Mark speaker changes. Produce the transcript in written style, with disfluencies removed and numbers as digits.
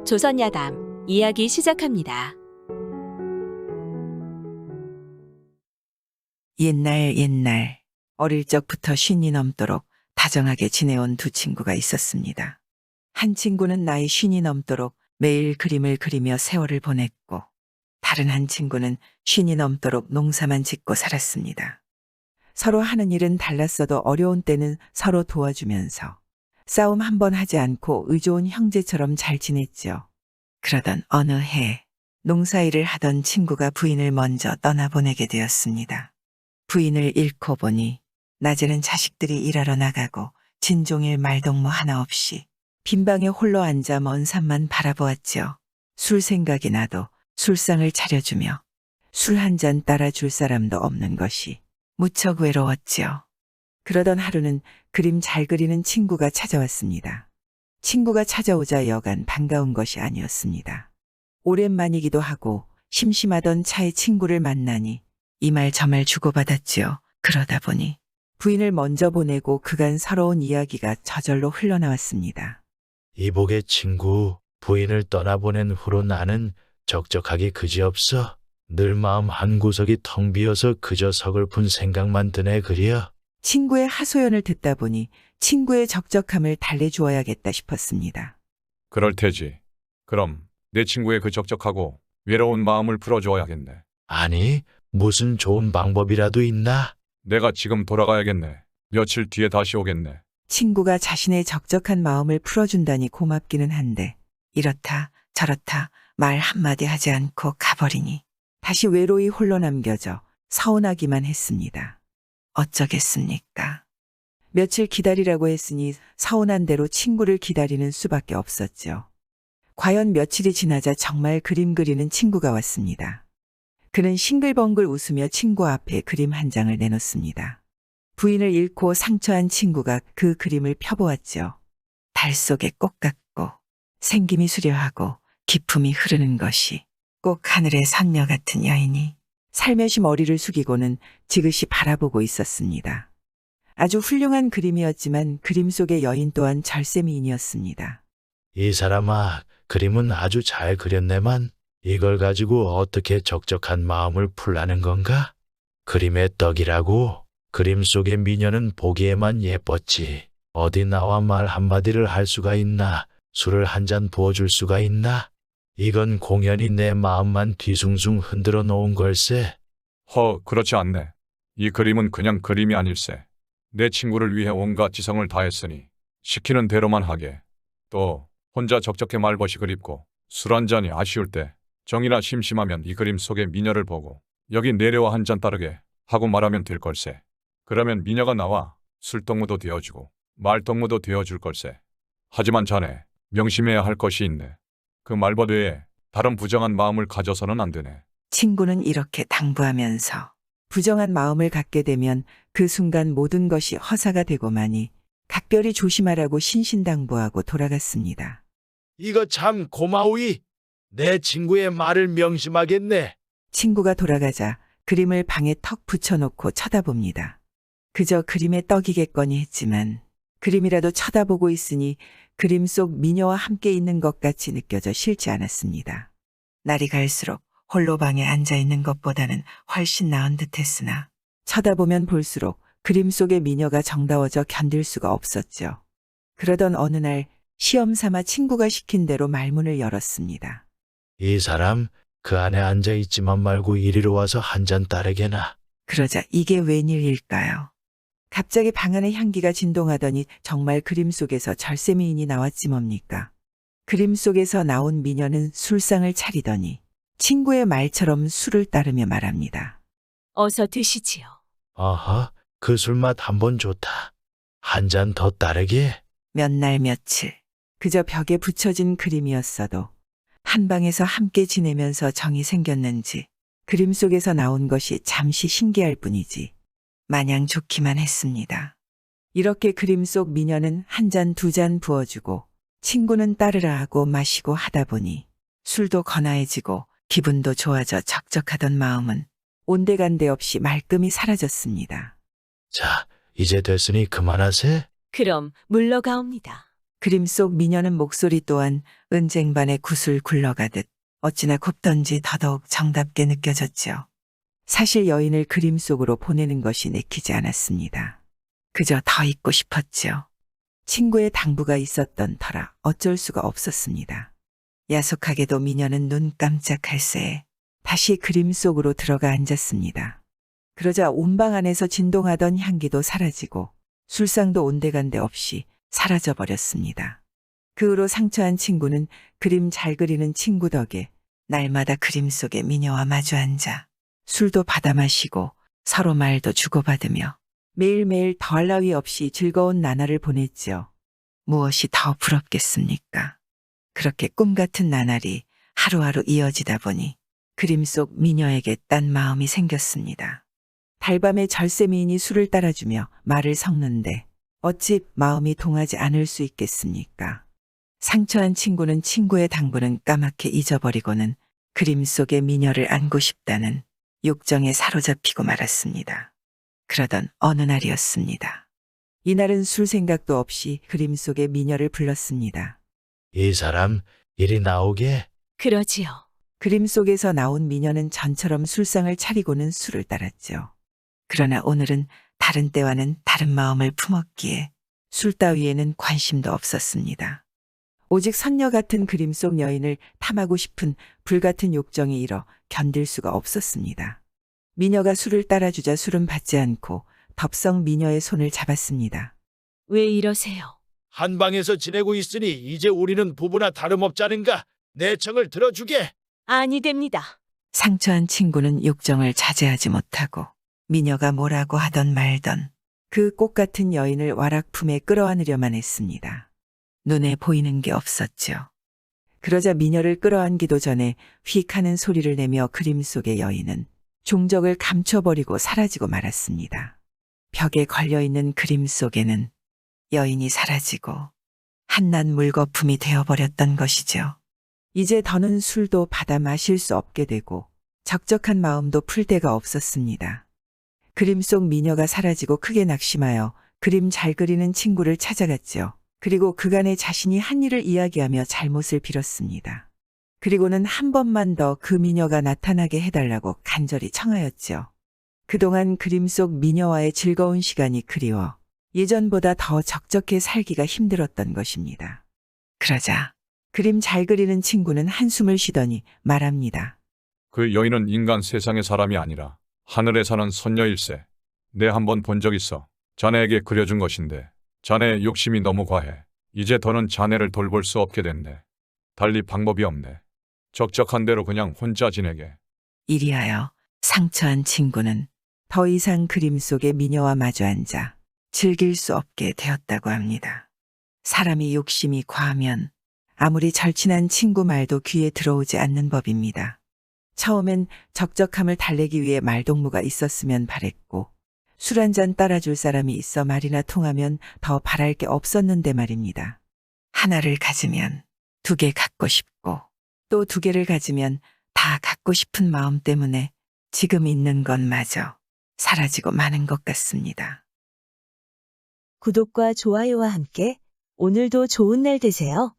Speaker 1: 조선야담 이야기 시작합니다.
Speaker 2: 옛날 어릴 적부터 쉰이 넘도록 다정하게 지내온 두 친구가 있었습니다. 한 친구는 나이 쉰이 넘도록 매일 그림을 그리며 세월을 보냈고, 다른 한 친구는 쉰이 넘도록 농사만 짓고 살았습니다. 서로 하는 일은 달랐어도 어려운 때는 서로 도와주면서 싸움 한 번 하지 않고 의좋은 형제처럼 잘 지냈죠. 그러던 어느 해 농사일을 하던 친구가 부인을 먼저 떠나보내게 되었습니다. 부인을 잃고 보니 낮에는 자식들이 일하러 나가고 진종일 말동무 하나 없이 빈방에 홀로 앉아 먼 산만 바라보았지요. 술 생각이 나도 술상을 차려주며 술 한 잔 따라줄 사람도 없는 것이 무척 외로웠지요. 그러던 하루는 그림 잘 그리는 친구가 찾아왔습니다. 친구가 찾아오자 여간 반가운 것이 아니었습니다. 오랜만이기도 하고 심심하던 차에 친구를 만나니 이 말 저 말 주고받았지요. 그러다 보니 부인을 먼저 보내고 그간 서러운 이야기가 저절로 흘러나왔습니다.
Speaker 3: 이복의 친구, 부인을 떠나보낸 후로 나는 적적하기 그지없어. 늘 마음 한구석이 텅 비어서 그저 서글픈 생각만 드네 그려.
Speaker 2: 친구의 하소연을 듣다 보니 친구의 적적함을 달래주어야겠다 싶었습니다.
Speaker 4: 그럴 테지. 그럼 내 친구의 그 적적하고 외로운 마음을 풀어줘야겠네.
Speaker 3: 아니, 무슨 좋은 방법이라도 있나?
Speaker 4: 내가 지금 돌아가야겠네. 며칠 뒤에 다시 오겠네.
Speaker 2: 친구가 자신의 적적한 마음을 풀어준다니 고맙기는 한데 이렇다 저렇다 말 한마디 하지 않고 가버리니 다시 외로이 홀로 남겨져 서운하기만 했습니다. 어쩌겠습니까? 며칠 기다리라고 했으니 서운한 대로 친구를 기다리는 수밖에 없었죠. 과연 며칠이 지나자 정말 그림 그리는 친구가 왔습니다. 그는 싱글벙글 웃으며 친구 앞에 그림 한 장을 내놓습니다. 부인을 잃고 상처한 친구가 그 그림을 펴보았죠. 달 속의 꽃 같고 생김이 수려하고 기품이 흐르는 것이 꼭 하늘의 선녀 같은 여인이 살며시 머리를 숙이고는 지그시 바라보고 있었습니다. 아주 훌륭한 그림이었지만 그림 속의 여인 또한 절세미인이었습니다.
Speaker 3: 이 사람아, 그림은 아주 잘 그렸네만 이걸 가지고 어떻게 적적한 마음을 풀라는 건가? 그림의 떡이라고? 그림 속의 미녀는 보기에만 예뻤지. 어디 나와 말 한마디를 할 수가 있나? 술을 한 잔 부어줄 수가 있나? 이건 공연히 내 마음만 뒤숭숭 흔들어 놓은 걸세.
Speaker 4: 그렇지 않네. 이 그림은 그냥 그림이 아닐세. 내 친구를 위해 온갖 지성을 다했으니 시키는 대로만 하게. 또 혼자 적적해 말벗이 그립고 술 한 잔이 아쉬울 때 정이나 심심하면 이 그림 속의 미녀를 보고 여기 내려와 한 잔 따르게 하고 말하면 될 걸세. 그러면 미녀가 나와 술동무도 되어주고 말동무도 되어줄 걸세. 하지만 자네 명심해야 할 것이 있네. 그 말벗 외에 다른 부정한 마음을 가져서는 안 되네.
Speaker 2: 친구는 이렇게 당부하면서 부정한 마음을 갖게 되면 그 순간 모든 것이 허사가 되고마니 각별히 조심하라고 신신당부하고 돌아갔습니다.
Speaker 3: 이거 참 고마우이. 내 친구의 말을 명심하겠네.
Speaker 2: 친구가 돌아가자 그림을 방에 턱 붙여놓고 쳐다봅니다. 그저 그림의 떡이겠거니 했지만 그림이라도 쳐다보고 있으니 그림 속 미녀와 함께 있는 것 같이 느껴져 싫지 않았습니다. 날이 갈수록 홀로 방에 앉아 있는 것보다는 훨씬 나은 듯했으나 쳐다보면 볼수록 그림 속의 미녀가 정다워져 견딜 수가 없었죠. 그러던 어느 날 시험 삼아 친구가 시킨 대로 말문을 열었습니다.
Speaker 3: 이 사람 그 안에 앉아 있지만 말고 이리로 와서 한 잔 따르게나.
Speaker 2: 그러자 이게 웬일일까요? 갑자기 방 안의 향기가 진동하더니 정말 그림 속에서 절세미인이 나왔지 뭡니까? 그림 속에서 나온 미녀는 술상을 차리더니 친구의 말처럼 술을 따르며 말합니다.
Speaker 1: 어서 드시지요.
Speaker 3: 아하, 그 술맛 한번 좋다. 한 잔 더 따르게.
Speaker 2: 몇 날 며칠 그저 벽에 붙여진 그림이었어도 한 방에서 함께 지내면서 정이 생겼는지 그림 속에서 나온 것이 잠시 신기할 뿐이지 마냥 좋기만 했습니다. 이렇게 그림 속 미녀는 한 잔 두 잔 부어주고 친구는 따르라 하고 마시고 하다 보니 술도 거나해지고 기분도 좋아져 적적하던 마음은 온데간데 없이 말끔히 사라졌습니다.
Speaker 3: 자, 이제 됐으니 그만하세.
Speaker 1: 그럼 물러가옵니다.
Speaker 2: 그림 속 미녀는 목소리 또한 은쟁반의 구슬 굴러가듯 어찌나 곱던지 더더욱 정답게 느껴졌죠. 사실 여인을 그림 속으로 보내는 것이 내키지 않았습니다. 그저 더 있고 싶었죠. 친구의 당부가 있었던 터라 어쩔 수가 없었습니다. 야속하게도 미녀는 눈 깜짝할 새에 다시 그림 속으로 들어가 앉았습니다. 그러자 온방 안에서 진동하던 향기도 사라지고 술상도 온데간데 없이 사라져버렸습니다. 그 후로 상처한 친구는 그림 잘 그리는 친구 덕에 날마다 그림 속의 미녀와 마주 앉아 술도 받아 마시고 서로 말도 주고받으며 매일매일 더할 나위 없이 즐거운 나날을 보냈지요. 무엇이 더 부럽겠습니까? 그렇게 꿈 같은 나날이 하루하루 이어지다 보니 그림 속 미녀에게 딴 마음이 생겼습니다. 달밤에 절세미인이 술을 따라주며 말을 섞는데 어찌 마음이 동하지 않을 수 있겠습니까? 상처한 친구는 친구의 당부는 까맣게 잊어버리고는 그림 속의 미녀를 안고 싶다는 욕정에 사로잡히고 말았습니다. 그러던 어느 날이었습니다. 이날은 술 생각도 없이 그림 속의 미녀를 불렀습니다.
Speaker 3: 이 사람 이리 나오게.
Speaker 1: 그러지요.
Speaker 2: 그림 속에서 나온 미녀는 전처럼 술상을 차리고는 술을 따랐죠. 그러나 오늘은 다른 때와는 다른 마음을 품었기에 술 따위에는 관심도 없었습니다. 오직 선녀 같은 그림 속 여인을 탐하고 싶은 불같은 욕정이 일어 견딜 수가 없었습니다. 미녀가 술을 따라주자 술은 받지 않고 덥석 미녀의 손을 잡았습니다.
Speaker 1: 왜 이러세요?
Speaker 3: 한 방에서 지내고 있으니 이제 우리는 부부나 다름없자는가. 내 청을 들어주게.
Speaker 1: 아니 됩니다.
Speaker 2: 상처한 친구는 욕정을 자제하지 못하고 미녀가 뭐라고 하던 말던 그 꽃 같은 여인을 와락 품에 끌어안으려만 했습니다. 눈에 보이는 게 없었죠. 그러자 미녀를 끌어안기도 전에 휙 하는 소리를 내며 그림 속의 여인은 종적을 감춰버리고 사라지고 말았습니다. 벽에 걸려있는 그림 속에는 여인이 사라지고 한낱 물거품이 되어버렸던 것이죠. 이제 더는 술도 받아 마실 수 없게 되고 적적한 마음도 풀 데가 없었습니다. 그림 속 미녀가 사라지고 크게 낙심하여 그림 잘 그리는 친구를 찾아갔죠. 그리고 그간의 자신이 한 일을 이야기하며 잘못을 빌었습니다. 그리고는 한 번만 더 그 미녀가 나타나게 해달라고 간절히 청하였죠. 그동안 그림 속 미녀와의 즐거운 시간이 그리워 예전보다 더 적적해 살기가 힘들었던 것입니다. 그러자 그림 잘 그리는 친구는 한숨을 쉬더니 말합니다.
Speaker 4: 그 여인은 인간 세상의 사람이 아니라 하늘에 사는 선녀일세. 내 한 번 본 적 있어. 자네에게 그려준 것인데 자네의 욕심이 너무 과해. 이제 더는 자네를 돌볼 수 없게 됐네. 달리 방법이 없네. 적적한 대로 그냥 혼자 지내게.
Speaker 2: 이리하여 상처한 친구는 더 이상 그림 속의 미녀와 마주 앉아 즐길 수 없게 되었다고 합니다. 사람이 욕심이 과하면 아무리 절친한 친구 말도 귀에 들어오지 않는 법입니다. 처음엔 적적함을 달래기 위해 말동무가 있었으면 바랬고 술 한 잔 따라줄 사람이 있어 말이나 통하면 더 바랄 게 없었는데 말입니다. 하나를 가지면 두 개 갖고 싶고 또 두 개를 가지면 다 갖고 싶은 마음 때문에 지금 있는 것마저 사라지고 마는 것 같습니다.
Speaker 5: 구독과 좋아요와 함께 오늘도 좋은 날 되세요.